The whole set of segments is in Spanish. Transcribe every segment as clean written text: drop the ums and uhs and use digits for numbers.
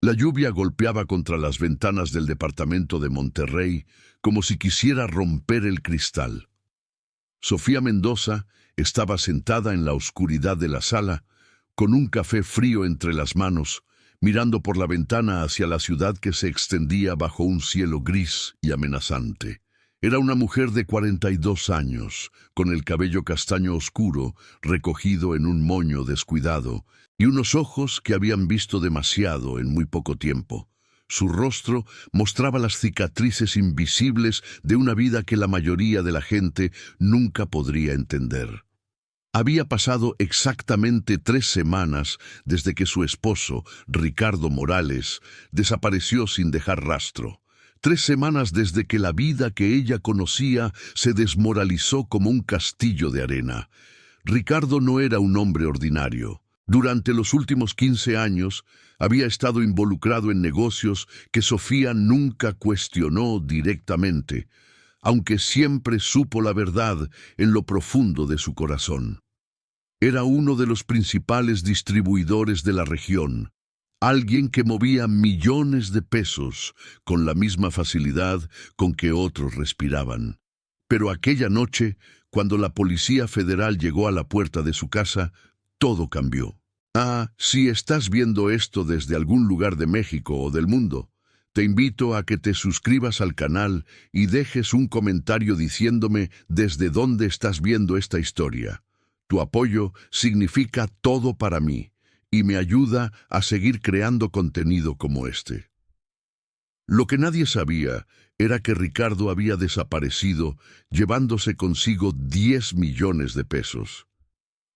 La lluvia golpeaba contra las ventanas del departamento de Monterrey como si quisiera romper el cristal. Sofía Mendoza estaba sentada en la oscuridad de la sala, con un café frío entre las manos, mirando por la ventana hacia la ciudad que se extendía bajo un cielo gris y amenazante. Era una mujer de 42 años, con el cabello castaño oscuro, recogido en un moño descuidado, y unos ojos que habían visto demasiado en muy poco tiempo. Su rostro mostraba las cicatrices invisibles de una vida que la mayoría de la gente nunca podría entender. Había pasado exactamente 3 semanas desde que su esposo, Ricardo Morales, desapareció sin dejar rastro. 3 semanas desde que la vida que ella conocía se desmoralizó como un castillo de arena. Ricardo no era un hombre ordinario. Durante los últimos 15 años había estado involucrado en negocios que Sofía nunca cuestionó directamente, aunque siempre supo la verdad en lo profundo de su corazón. Era uno de los principales distribuidores de la región, alguien que movía millones de pesos con la misma facilidad con que otros respiraban. Pero aquella noche, cuando la Policía Federal llegó a la puerta de su casa, todo cambió. Si estás viendo esto desde algún lugar de México o del mundo, te invito a que te suscribas al canal y dejes un comentario diciéndome desde dónde estás viendo esta historia. Tu apoyo significa todo para mí y me ayuda a seguir creando contenido como este. Lo que nadie sabía era que Ricardo había desaparecido llevándose consigo 10 millones de pesos.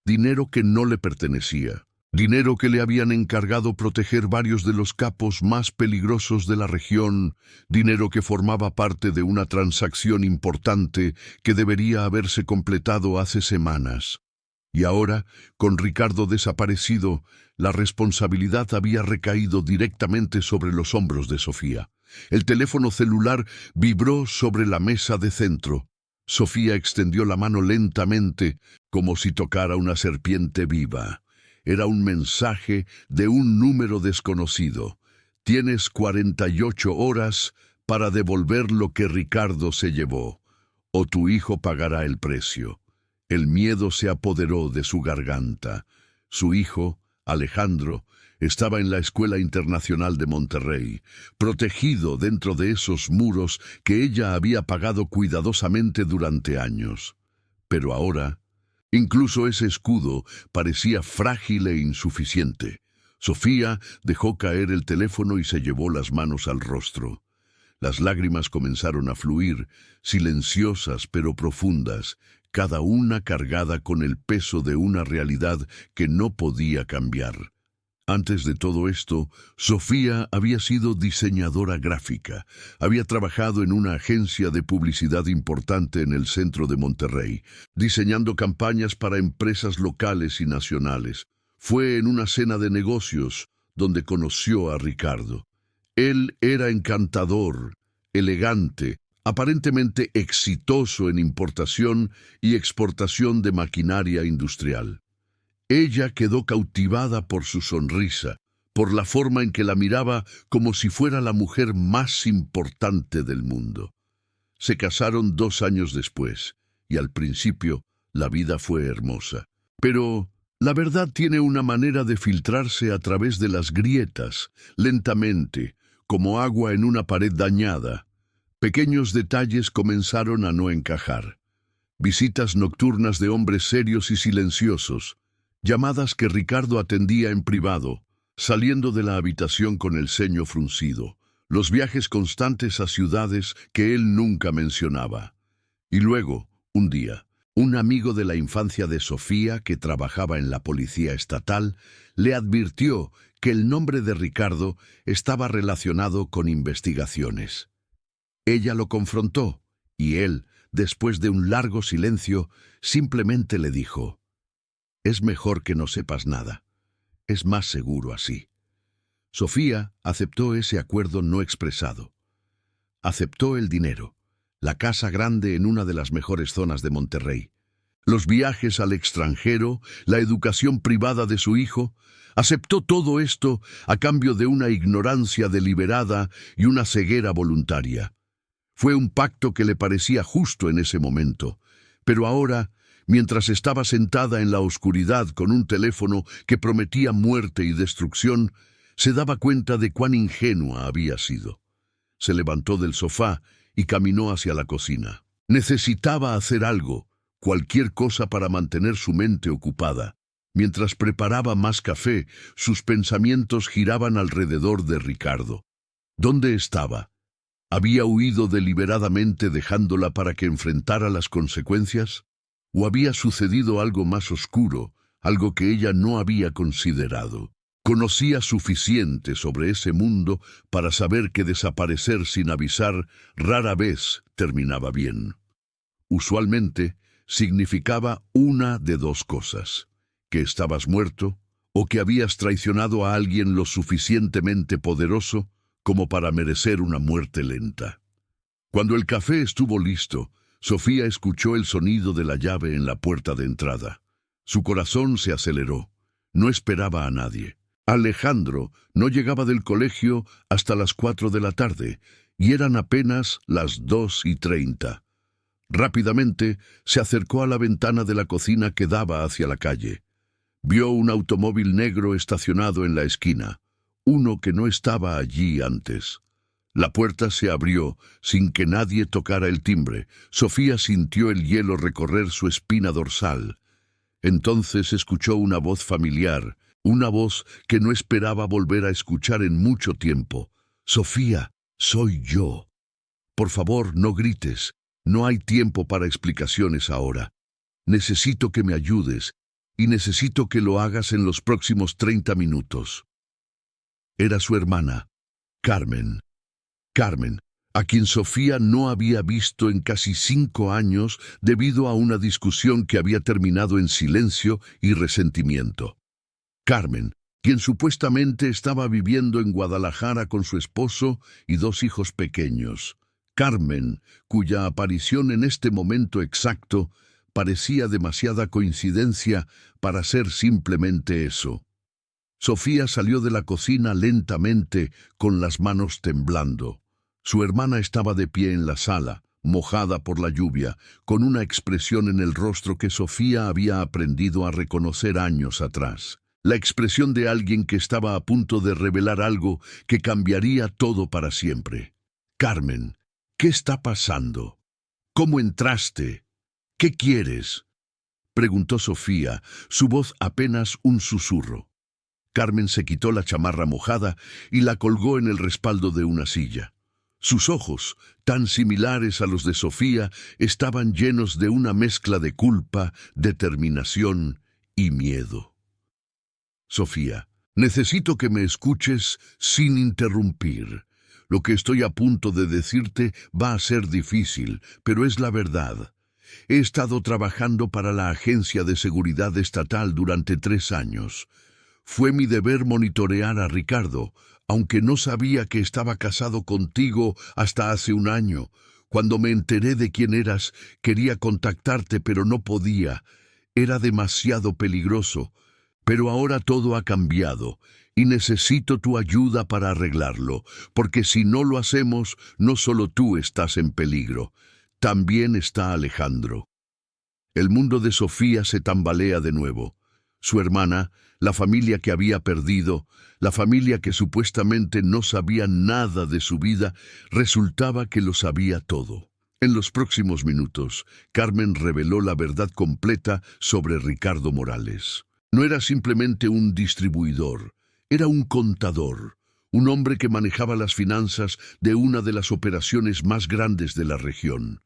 Dinero que no le pertenecía. Dinero que le habían encargado proteger varios de los capos más peligrosos de la región, dinero que formaba parte de una transacción importante que debería haberse completado hace semanas. Y ahora, con Ricardo desaparecido, la responsabilidad había recaído directamente sobre los hombros de Sofía. El teléfono celular vibró sobre la mesa de centro. Sofía extendió la mano lentamente, como si tocara una serpiente viva. Era un mensaje de un número desconocido. Tienes 48 horas para devolver lo que Ricardo se llevó, o tu hijo pagará el precio. El miedo se apoderó de su garganta. Su hijo, Alejandro, estaba en la Escuela Internacional de Monterrey, protegido dentro de esos muros que ella había pagado cuidadosamente durante años. Pero ahora, incluso ese escudo parecía frágil e insuficiente. Sofía dejó caer el teléfono y se llevó las manos al rostro. Las lágrimas comenzaron a fluir, silenciosas pero profundas, cada una cargada con el peso de una realidad que no podía cambiar. Antes de todo esto, Sofía había sido diseñadora gráfica. Había trabajado en una agencia de publicidad importante en el centro de Monterrey, diseñando campañas para empresas locales y nacionales. Fue en una cena de negocios donde conoció a Ricardo. Él era encantador, elegante, aparentemente exitoso en importación y exportación de maquinaria industrial. Ella quedó cautivada por su sonrisa, por la forma en que la miraba como si fuera la mujer más importante del mundo. Se casaron 2 años después, y al principio la vida fue hermosa. Pero la verdad tiene una manera de filtrarse a través de las grietas, lentamente, como agua en una pared dañada. Pequeños detalles comenzaron a no encajar. Visitas nocturnas de hombres serios y silenciosos, llamadas que Ricardo atendía en privado, saliendo de la habitación con el ceño fruncido, los viajes constantes a ciudades que él nunca mencionaba. Y luego, un día, un amigo de la infancia de Sofía, que trabajaba en la policía estatal, le advirtió que el nombre de Ricardo estaba relacionado con investigaciones. Ella lo confrontó, y él, después de un largo silencio, simplemente le dijo: «Es mejor que no sepas nada. Es más seguro así». Sofía aceptó ese acuerdo no expresado. Aceptó el dinero, la casa grande en una de las mejores zonas de Monterrey. Los viajes al extranjero, la educación privada de su hijo. Aceptó todo esto a cambio de una ignorancia deliberada y una ceguera voluntaria. Fue un pacto que le parecía justo en ese momento, pero ahora, mientras estaba sentada en la oscuridad con un teléfono que prometía muerte y destrucción, se daba cuenta de cuán ingenua había sido. Se levantó del sofá y caminó hacia la cocina. Necesitaba hacer algo, cualquier cosa para mantener su mente ocupada. Mientras preparaba más café, sus pensamientos giraban alrededor de Ricardo. ¿Dónde estaba? ¿Había huido deliberadamente dejándola para que enfrentara las consecuencias? ¿O había sucedido algo más oscuro, algo que ella no había considerado? Conocía suficiente sobre ese mundo para saber que desaparecer sin avisar rara vez terminaba bien. Usualmente significaba una de dos cosas: que estabas muerto o que habías traicionado a alguien lo suficientemente poderoso como para merecer una muerte lenta. Cuando el café estuvo listo, Sofía escuchó el sonido de la llave en la puerta de entrada. Su corazón se aceleró. No esperaba a nadie. Alejandro no llegaba del colegio hasta las 4 de la tarde, y eran apenas las 2:30. Rápidamente se acercó a la ventana de la cocina que daba hacia la calle. Vio un automóvil negro estacionado en la esquina, uno que no estaba allí antes. La puerta se abrió sin que nadie tocara el timbre. Sofía sintió el hielo recorrer su espina dorsal. Entonces escuchó una voz familiar, una voz que no esperaba volver a escuchar en mucho tiempo. «Sofía, soy yo. Por favor, no grites. No hay tiempo para explicaciones ahora. Necesito que me ayudes, y necesito que lo hagas en los próximos 30 minutos». Era su hermana, Carmen. Carmen, a quien Sofía no había visto en casi 5 años debido a una discusión que había terminado en silencio y resentimiento. Carmen, quien supuestamente estaba viviendo en Guadalajara con su esposo y 2 hijos pequeños. Carmen, cuya aparición en este momento exacto parecía demasiada coincidencia para ser simplemente eso. Sofía salió de la cocina lentamente, con las manos temblando. Su hermana estaba de pie en la sala, mojada por la lluvia, con una expresión en el rostro que Sofía había aprendido a reconocer años atrás. La expresión de alguien que estaba a punto de revelar algo que cambiaría todo para siempre. «Carmen, ¿qué está pasando? ¿Cómo entraste? ¿Qué quieres?», preguntó Sofía, su voz apenas un susurro. Carmen se quitó la chamarra mojada y la colgó en el respaldo de una silla. Sus ojos, tan similares a los de Sofía, estaban llenos de una mezcla de culpa, determinación y miedo. «Sofía, necesito que me escuches sin interrumpir. Lo que estoy a punto de decirte va a ser difícil, pero es la verdad. He estado trabajando para la Agencia de Seguridad Estatal durante 3 años. Fue mi deber monitorear a Ricardo, aunque no sabía que estaba casado contigo hasta hace 1 año. Cuando me enteré de quién eras, quería contactarte, pero no podía. Era demasiado peligroso. Pero ahora todo ha cambiado, y necesito tu ayuda para arreglarlo, porque si no lo hacemos, no solo tú estás en peligro, también está Alejandro». El mundo de Sofía se tambalea de nuevo. Su hermana, la familia que había perdido, la familia que supuestamente no sabía nada de su vida, resultaba que lo sabía todo. En los próximos minutos, Carmen reveló la verdad completa sobre Ricardo Morales. No era simplemente un distribuidor, era un contador, un hombre que manejaba las finanzas de una de las operaciones más grandes de la región.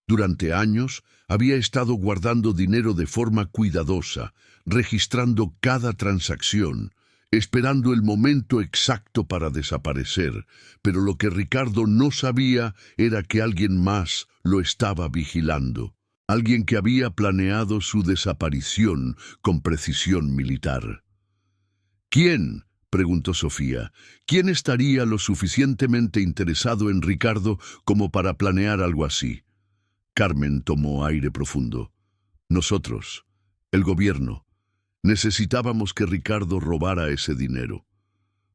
Durante años había estado guardando dinero de forma cuidadosa, registrando cada transacción, esperando el momento exacto para desaparecer, pero lo que Ricardo no sabía era que alguien más lo estaba vigilando, alguien que había planeado su desaparición con precisión militar. «¿Quién?», preguntó Sofía. «¿Quién estaría lo suficientemente interesado en Ricardo como para planear algo así?». Carmen tomó aire profundo. Nosotros, el gobierno, necesitábamos que Ricardo robara ese dinero.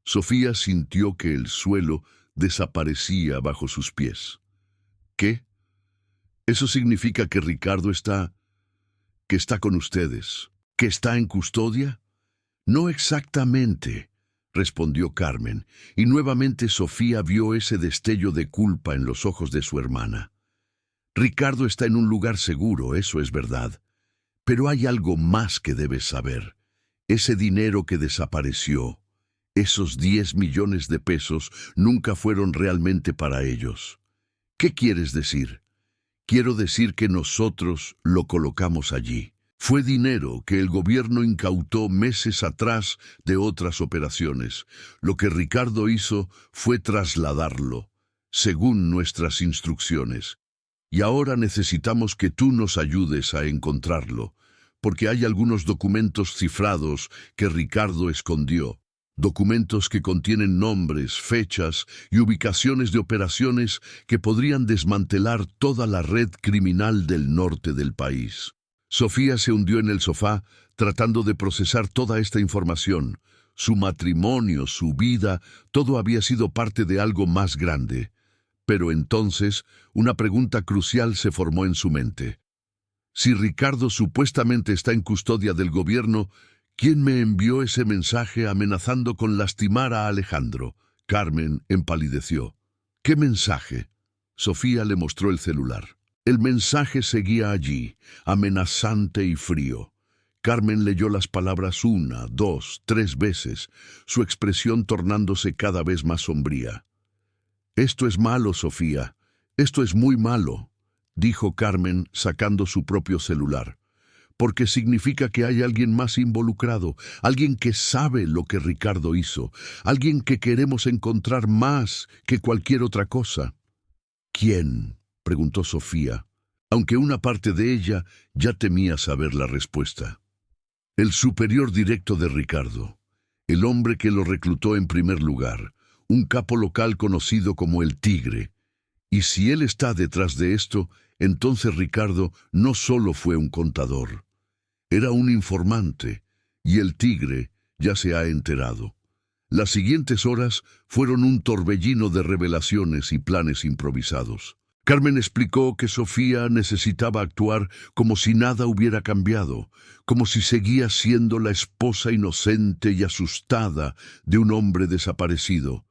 Sofía sintió que el suelo desaparecía bajo sus pies. ¿Qué? Eso significa que Ricardo que está con ustedes, que está en custodia. No exactamente, respondió Carmen, y nuevamente Sofía vio ese destello de culpa en los ojos de su hermana. Ricardo está en un lugar seguro, eso es verdad. Pero hay algo más que debes saber. Ese dinero que desapareció, esos 10 millones de pesos, nunca fueron realmente para ellos. ¿Qué quieres decir? Quiero decir que nosotros lo colocamos allí. Fue dinero que el gobierno incautó meses atrás de otras operaciones. Lo que Ricardo hizo fue trasladarlo, según nuestras instrucciones. Y ahora necesitamos que tú nos ayudes a encontrarlo, porque hay algunos documentos cifrados que Ricardo escondió. Documentos que contienen nombres, fechas y ubicaciones de operaciones que podrían desmantelar toda la red criminal del norte del país. Sofía se hundió en el sofá tratando de procesar toda esta información. Su matrimonio, su vida, todo había sido parte de algo más grande. Pero entonces, una pregunta crucial se formó en su mente. Si Ricardo supuestamente está en custodia del gobierno, ¿quién me envió ese mensaje amenazando con lastimar a Alejandro? Carmen empalideció. ¿Qué mensaje? Sofía le mostró el celular. El mensaje seguía allí, amenazante y frío. Carmen leyó las palabras 1, 2, 3 veces, su expresión tornándose cada vez más sombría. «Esto es malo, Sofía. Esto es muy malo», dijo Carmen sacando su propio celular. «Porque significa que hay alguien más involucrado, alguien que sabe lo que Ricardo hizo, alguien que queremos encontrar más que cualquier otra cosa». «¿Quién?», preguntó Sofía, aunque una parte de ella ya temía saber la respuesta. «El superior directo de Ricardo, el hombre que lo reclutó en primer lugar, un capo local conocido como el Tigre. Y si él está detrás de esto, entonces Ricardo no solo fue un contador, era un informante, y el Tigre ya se ha enterado». Las siguientes horas fueron un torbellino de revelaciones y planes improvisados. Carmen explicó que Sofía necesitaba actuar como si nada hubiera cambiado, como si seguía siendo la esposa inocente y asustada de un hombre desaparecido.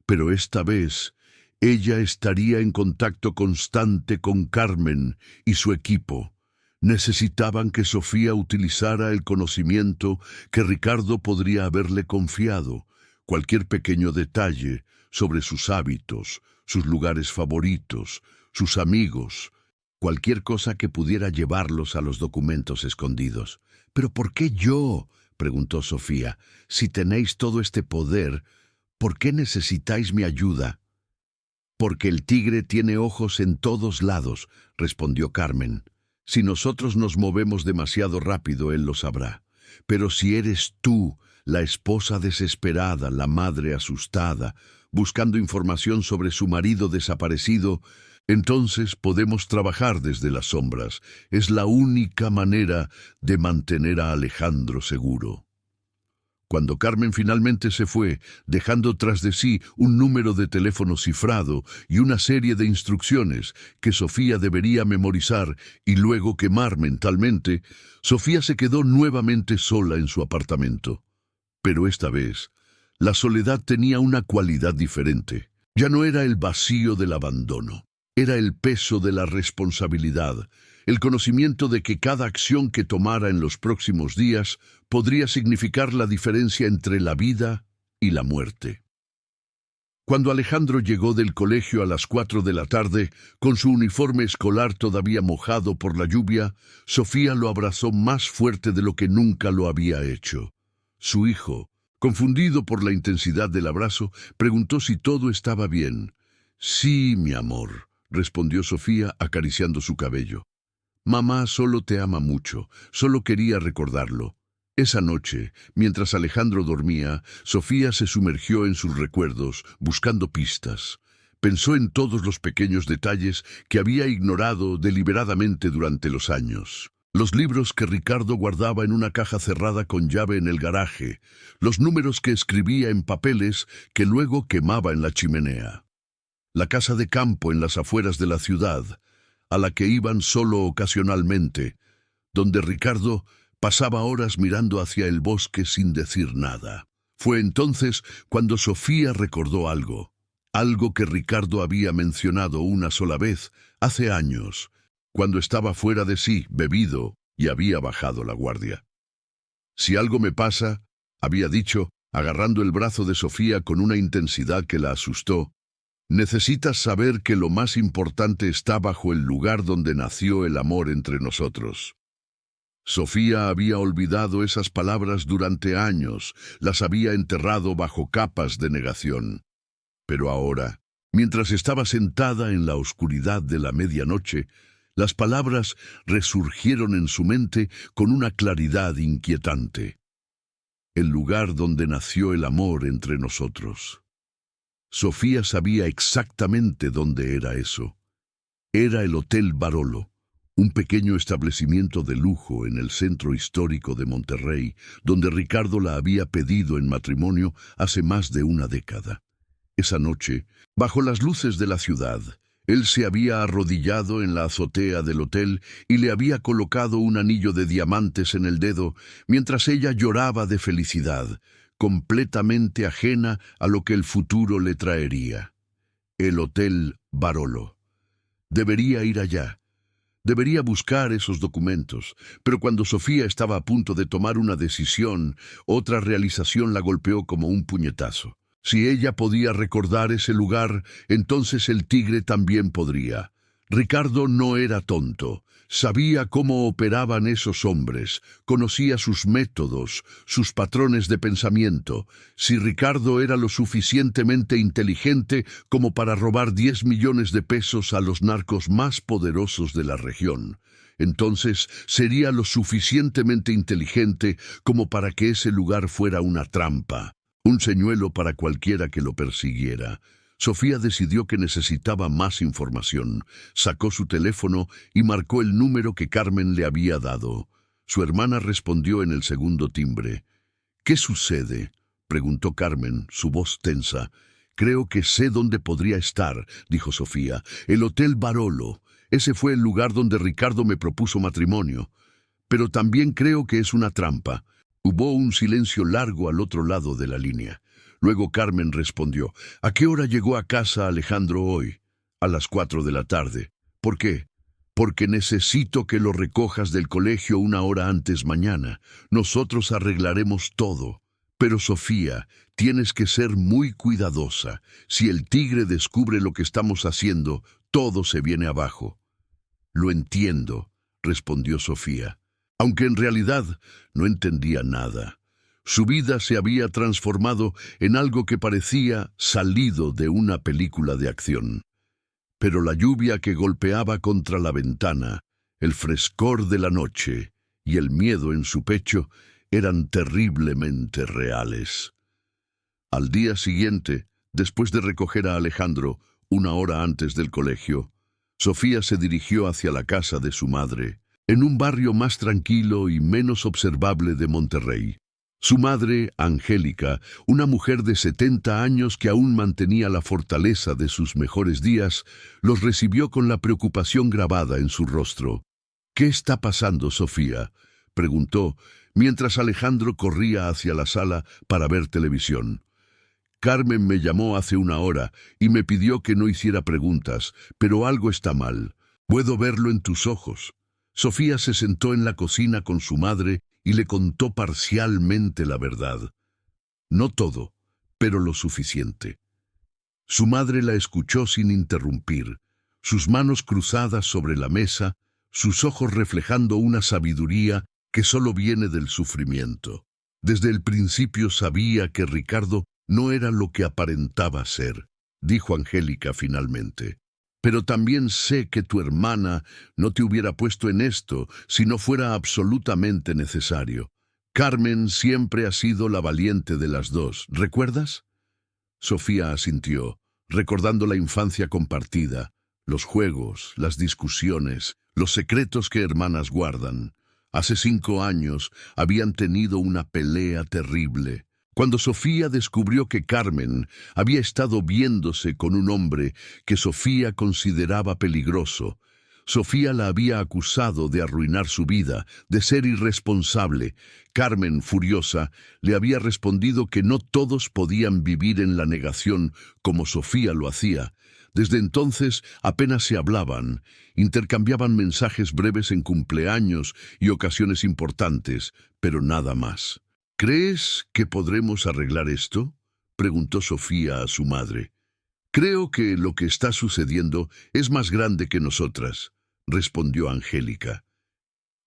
Pero esta vez, ella estaría en contacto constante con Carmen y su equipo. Necesitaban que Sofía utilizara el conocimiento que Ricardo podría haberle confiado, cualquier pequeño detalle sobre sus hábitos, sus lugares favoritos, sus amigos, cualquier cosa que pudiera llevarlos a los documentos escondidos. «¿Pero por qué yo?», preguntó Sofía. «Si tenéis todo este poder, ¿por qué necesitáis mi ayuda?» «Porque el Tigre tiene ojos en todos lados», respondió Carmen. «Si nosotros nos movemos demasiado rápido, él lo sabrá. Pero si eres tú, la esposa desesperada, la madre asustada, buscando información sobre su marido desaparecido, entonces podemos trabajar desde las sombras. Es la única manera de mantener a Alejandro seguro». Cuando Carmen finalmente se fue, dejando tras de sí un número de teléfono cifrado y una serie de instrucciones que Sofía debería memorizar y luego quemar mentalmente, Sofía se quedó nuevamente sola en su apartamento. Pero esta vez, la soledad tenía una cualidad diferente. Ya no era el vacío del abandono, era el peso de la responsabilidad, el conocimiento de que cada acción que tomara en los próximos días podría significar la diferencia entre la vida y la muerte. Cuando Alejandro llegó del colegio a las 4 de la tarde, con su uniforme escolar todavía mojado por la lluvia, Sofía lo abrazó más fuerte de lo que nunca lo había hecho. Su hijo, confundido por la intensidad del abrazo, preguntó si todo estaba bien. «Sí, mi amor», respondió Sofía acariciando su cabello. «Mamá solo te ama mucho, solo quería recordarlo». Esa noche, mientras Alejandro dormía, Sofía se sumergió en sus recuerdos, buscando pistas. Pensó en todos los pequeños detalles que había ignorado deliberadamente durante los años. Los libros que Ricardo guardaba en una caja cerrada con llave en el garaje, los números que escribía en papeles que luego quemaba en la chimenea. La casa de campo en las afueras de la ciudad, a la que iban solo ocasionalmente, donde Ricardo pasaba horas mirando hacia el bosque sin decir nada. Fue entonces cuando Sofía recordó algo que Ricardo había mencionado una sola vez, hace años, cuando estaba fuera de sí, bebido, y había bajado la guardia. «Si algo me pasa», había dicho, agarrando el brazo de Sofía con una intensidad que la asustó, «necesitas saber que lo más importante está bajo el lugar donde nació el amor entre nosotros». Sofía había olvidado esas palabras durante años, las había enterrado bajo capas de negación. Pero ahora, mientras estaba sentada en la oscuridad de la medianoche, las palabras resurgieron en su mente con una claridad inquietante. El lugar donde nació el amor entre nosotros. Sofía sabía exactamente dónde era eso. Era el Hotel Barolo, un pequeño establecimiento de lujo en el centro histórico de Monterrey, donde Ricardo la había pedido en matrimonio hace más de una década. Esa noche, bajo las luces de la ciudad, él se había arrodillado en la azotea del hotel y le había colocado un anillo de diamantes en el dedo, mientras ella lloraba de felicidad, completamente ajena a lo que el futuro le traería. El Hotel Barolo. Debería ir allá. Debería buscar esos documentos, pero cuando Sofía estaba a punto de tomar una decisión, otra realización la golpeó como un puñetazo. Si ella podía recordar ese lugar, entonces el tigre también podría. Ricardo no era tonto. Sabía cómo operaban esos hombres, conocía sus métodos, sus patrones de pensamiento. Si Ricardo era lo suficientemente inteligente como para robar 10 millones de pesos a los narcos más poderosos de la región, entonces sería lo suficientemente inteligente como para que ese lugar fuera una trampa, un señuelo para cualquiera que lo persiguiera. Sofía decidió que necesitaba más información. Sacó su teléfono y marcó el número que Carmen le había dado. Su hermana respondió en el segundo timbre. «¿Qué sucede?», preguntó Carmen, su voz tensa. «Creo que sé dónde podría estar», dijo Sofía. «El Hotel Barolo. Ese fue el lugar donde Ricardo me propuso matrimonio. Pero también creo que es una trampa». Hubo un silencio largo al otro lado de la línea. Luego Carmen respondió. «¿A qué hora llegó a casa Alejandro hoy?» «A las 4 de la tarde». «¿Por qué?» «Porque necesito que lo recojas del colegio una hora antes mañana. Nosotros arreglaremos todo». «Pero Sofía, tienes que ser muy cuidadosa. Si el tigre descubre lo que estamos haciendo, todo se viene abajo». «Lo entiendo», respondió Sofía, aunque en realidad no entendía nada. Su vida se había transformado en algo que parecía salido de una película de acción. Pero la lluvia que golpeaba contra la ventana, el frescor de la noche y el miedo en su pecho eran terriblemente reales. Al día siguiente, después de recoger a Alejandro, una hora antes del colegio, Sofía se dirigió hacia la casa de su madre, en un barrio más tranquilo y menos observable de Monterrey. Su madre, Angélica, una mujer de 70 años que aún mantenía la fortaleza de sus mejores días, los recibió con la preocupación grabada en su rostro. «¿Qué está pasando, Sofía?», preguntó, mientras Alejandro corría hacia la sala para ver televisión. «Carmen me llamó hace una hora y me pidió que no hiciera preguntas, pero algo está mal. Puedo verlo en tus ojos». Sofía se sentó en la cocina con su madre y le contó parcialmente la verdad. No todo, pero lo suficiente. Su madre la escuchó sin interrumpir, sus manos cruzadas sobre la mesa, sus ojos reflejando una sabiduría que solo viene del sufrimiento. Desde el principio sabía que Ricardo no era lo que aparentaba ser, dijo Angélica finalmente. Pero también sé que tu hermana no te hubiera puesto en esto si no fuera absolutamente necesario. Carmen siempre ha sido la valiente de las dos, ¿recuerdas? Sofía asintió, recordando la infancia compartida, los juegos, las discusiones, los secretos que hermanas guardan. Hace 5 años habían tenido una pelea terrible. Cuando Sofía descubrió que Carmen había estado viéndose con un hombre que Sofía consideraba peligroso, Sofía la había acusado de arruinar su vida, de ser irresponsable. Carmen, furiosa, le había respondido que no todos podían vivir en la negación como Sofía lo hacía. Desde entonces apenas se hablaban, intercambiaban mensajes breves en cumpleaños y ocasiones importantes, pero nada más. ¿Crees que podremos arreglar esto?, preguntó Sofía a su madre. Creo que lo que está sucediendo es más grande que nosotras, respondió Angélica.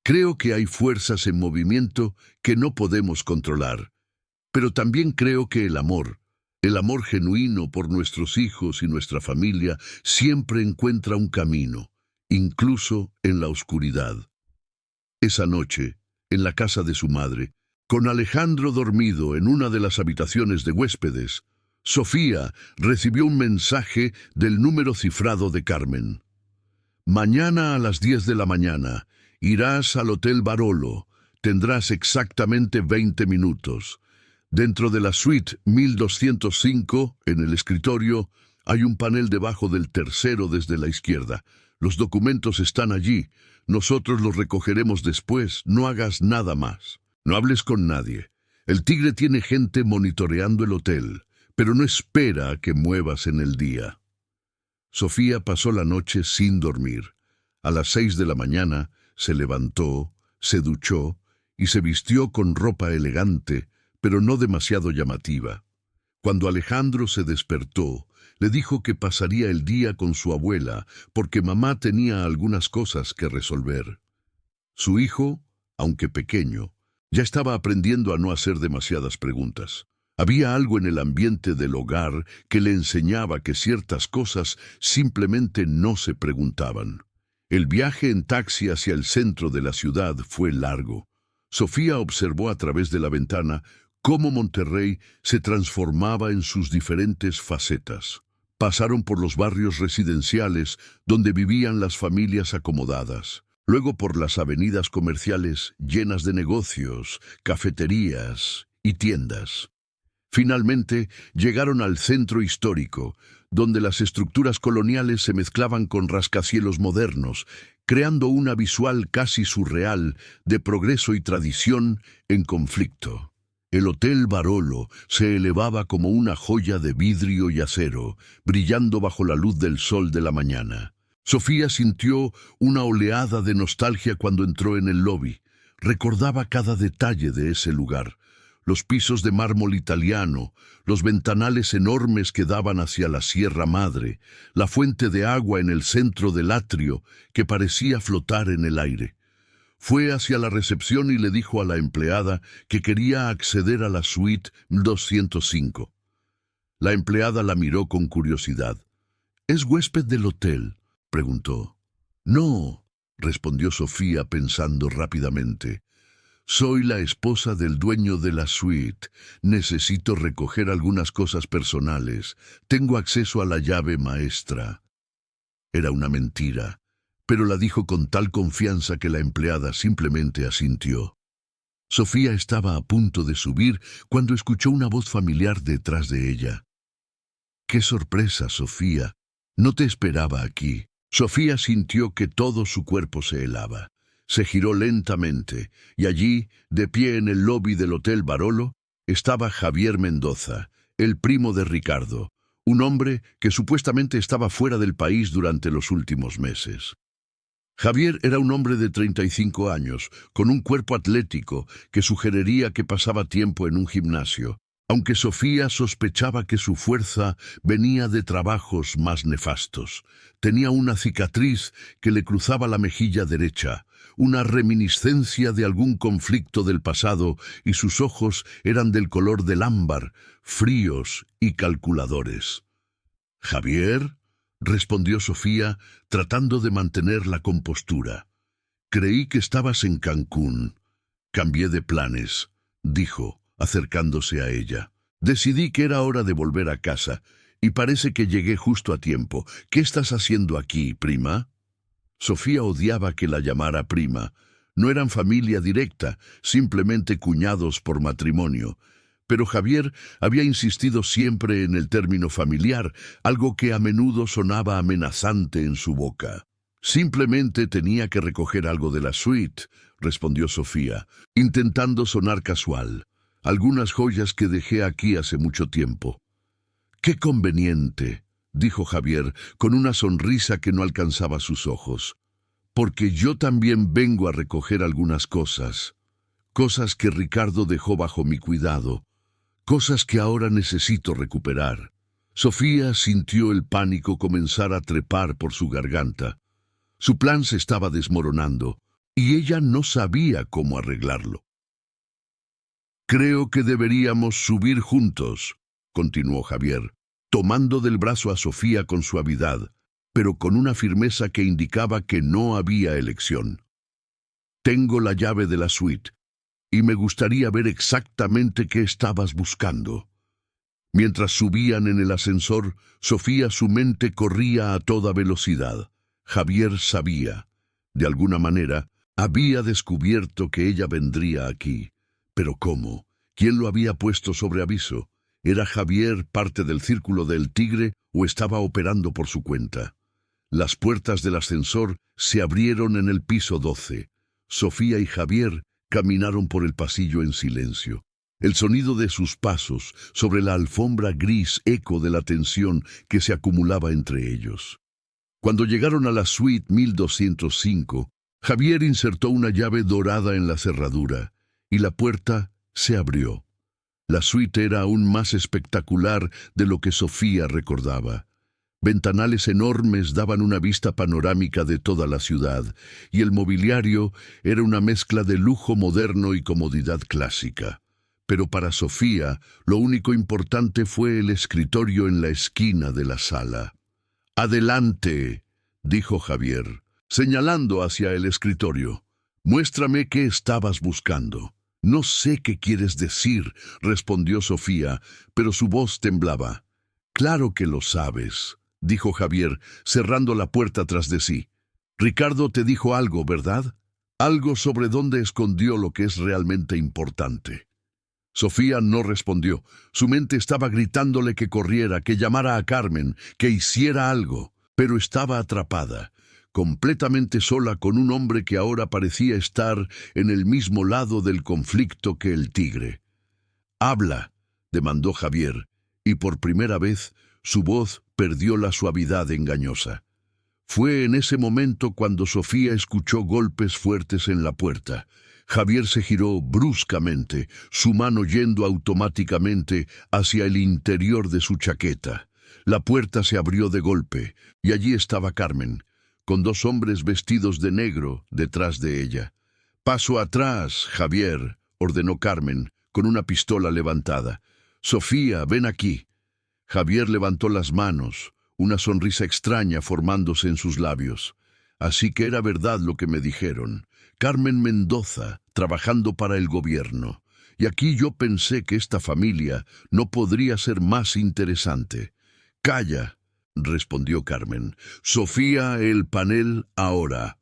Creo que hay fuerzas en movimiento que no podemos controlar, pero también creo que el amor genuino por nuestros hijos y nuestra familia, siempre encuentra un camino, incluso en la oscuridad. Esa noche, en la casa de su madre, con Alejandro dormido en una de las habitaciones de huéspedes, Sofía recibió un mensaje del número cifrado de Carmen. Mañana a las 10 de la mañana, irás al Hotel Barolo. Tendrás exactamente 20 minutos. Dentro de la suite 1205, en el escritorio, hay un panel debajo del tercero desde la izquierda. Los documentos están allí. Nosotros los recogeremos después. No hagas nada más. No hables con nadie. El tigre tiene gente monitoreando el hotel, pero no espera a que muevas en el día. Sofía pasó la noche sin dormir. A las 6 de la mañana se levantó, se duchó y se vistió con ropa elegante, pero no demasiado llamativa. Cuando Alejandro se despertó, le dijo que pasaría el día con su abuela porque mamá tenía algunas cosas que resolver. Su hijo, aunque pequeño, ya estaba aprendiendo a no hacer demasiadas preguntas. Había algo en el ambiente del hogar que le enseñaba que ciertas cosas simplemente no se preguntaban. El viaje en taxi hacia el centro de la ciudad fue largo. Sofía observó a través de la ventana cómo Monterrey se transformaba en sus diferentes facetas. Pasaron por los barrios residenciales donde vivían las familias acomodadas, luego por las avenidas comerciales llenas de negocios, cafeterías y tiendas. Finalmente llegaron al centro histórico, donde las estructuras coloniales se mezclaban con rascacielos modernos, creando una visual casi surreal de progreso y tradición en conflicto. El Hotel Barolo se elevaba como una joya de vidrio y acero, brillando bajo la luz del sol de la mañana. Sofía sintió una oleada de nostalgia cuando entró en el lobby. Recordaba cada detalle de ese lugar. Los pisos de mármol italiano, los ventanales enormes que daban hacia la Sierra Madre, la fuente de agua en el centro del atrio que parecía flotar en el aire. Fue hacia la recepción y le dijo a la empleada que quería acceder a la suite 205. La empleada la miró con curiosidad. ¿Es huésped del hotel?, preguntó. No, respondió Sofía pensando rápidamente. Soy la esposa del dueño de la suite. Necesito recoger algunas cosas personales. Tengo acceso a la llave maestra. Era una mentira, pero la dijo con tal confianza que la empleada simplemente asintió. Sofía estaba a punto de subir cuando escuchó una voz familiar detrás de ella. ¡Qué sorpresa, Sofía! No te esperaba aquí. Sofía sintió que todo su cuerpo se helaba. Se giró lentamente, y allí, de pie en el lobby del Hotel Barolo, estaba Javier Mendoza, el primo de Ricardo, un hombre que supuestamente estaba fuera del país durante los últimos meses. Javier era un hombre de 35 años, con un cuerpo atlético que sugeriría que pasaba tiempo en un gimnasio, aunque Sofía sospechaba que su fuerza venía de trabajos más nefastos. Tenía una cicatriz que le cruzaba la mejilla derecha, una reminiscencia de algún conflicto del pasado, y sus ojos eran del color del ámbar, fríos y calculadores. «¿Javier?», respondió Sofía, tratando de mantener la compostura. «Creí que estabas en Cancún. Cambié de planes», dijo, acercándose a ella. «Decidí que era hora de volver a casa, y parece que llegué justo a tiempo. ¿Qué estás haciendo aquí, prima?». Sofía odiaba que la llamara prima. No eran familia directa, simplemente cuñados por matrimonio. Pero Javier había insistido siempre en el término familiar, algo que a menudo sonaba amenazante en su boca. Simplemente tenía que recoger algo de la suite, respondió Sofía, intentando sonar casual. Algunas joyas que dejé aquí hace mucho tiempo. ¡Qué conveniente!, dijo Javier, con una sonrisa que no alcanzaba sus ojos. Porque yo también vengo a recoger algunas cosas. Cosas que Ricardo dejó bajo mi cuidado. Cosas que ahora necesito recuperar. Sofía sintió el pánico comenzar a trepar por su garganta. Su plan se estaba desmoronando, y ella no sabía cómo arreglarlo. «Creo que deberíamos subir juntos», continuó Javier, tomando del brazo a Sofía con suavidad, pero con una firmeza que indicaba que no había elección. «Tengo la llave de la suite, y me gustaría ver exactamente qué estabas buscando». Mientras subían en el ascensor, Sofía, su mente corría a toda velocidad. Javier sabía, de alguna manera, había descubierto que ella vendría aquí. ¿Pero cómo? ¿Quién lo había puesto sobre aviso? ¿Era Javier parte del Círculo del Tigre o estaba operando por su cuenta? Las puertas del ascensor se abrieron en el piso 12. Sofía y Javier caminaron por el pasillo en silencio. El sonido de sus pasos sobre la alfombra gris eco de la tensión que se acumulaba entre ellos. Cuando llegaron a la suite 1205, Javier insertó una llave dorada en la cerradura y la puerta se abrió. La suite era aún más espectacular de lo que Sofía recordaba. Ventanales enormes daban una vista panorámica de toda la ciudad, y el mobiliario era una mezcla de lujo moderno y comodidad clásica. Pero para Sofía, lo único importante fue el escritorio en la esquina de la sala. «Adelante», dijo Javier, señalando hacia el escritorio. «Muéstrame qué estabas buscando». «No sé qué quieres decir», respondió Sofía, pero su voz temblaba. «Claro que lo sabes», dijo Javier, cerrando la puerta tras de sí. «Ricardo te dijo algo, ¿verdad? Algo sobre dónde escondió lo que es realmente importante». Sofía no respondió. Su mente estaba gritándole que corriera, que llamara a Carmen, que hiciera algo, pero estaba atrapada, completamente sola con un hombre que ahora parecía estar en el mismo lado del conflicto que el tigre. «Habla», demandó Javier, y por primera vez su voz perdió la suavidad engañosa. Fue en ese momento cuando Sofía escuchó golpes fuertes en la puerta. Javier se giró bruscamente, su mano yendo automáticamente hacia el interior de su chaqueta. La puerta se abrió de golpe, y allí estaba Carmen, con dos hombres vestidos de negro detrás de ella. «Paso atrás, Javier», ordenó Carmen, con una pistola levantada. «Sofía, ven aquí». Javier levantó las manos, una sonrisa extraña formándose en sus labios. Así que era verdad lo que me dijeron. Carmen Mendoza, trabajando para el gobierno. Y aquí yo pensé que esta familia no podría ser más interesante. «Calla», respondió Carmen. «Sofía, el panel ahora».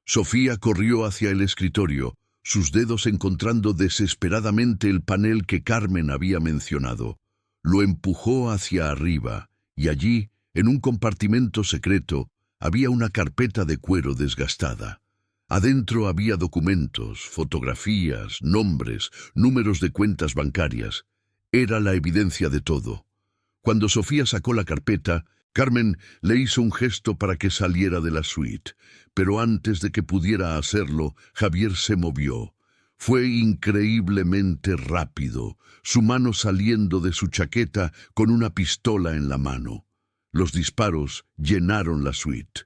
Sofía corrió hacia el escritorio, sus dedos encontrando desesperadamente el panel que Carmen había mencionado. Lo empujó hacia arriba, y allí, en un compartimento secreto, había una carpeta de cuero desgastada. Adentro había documentos, fotografías, nombres, números de cuentas bancarias. Era la evidencia de todo. Cuando Sofía sacó la carpeta, Carmen le hizo un gesto para que saliera de la suite, pero antes de que pudiera hacerlo, Javier se movió. Fue increíblemente rápido, su mano saliendo de su chaqueta con una pistola en la mano. Los disparos llenaron la suite.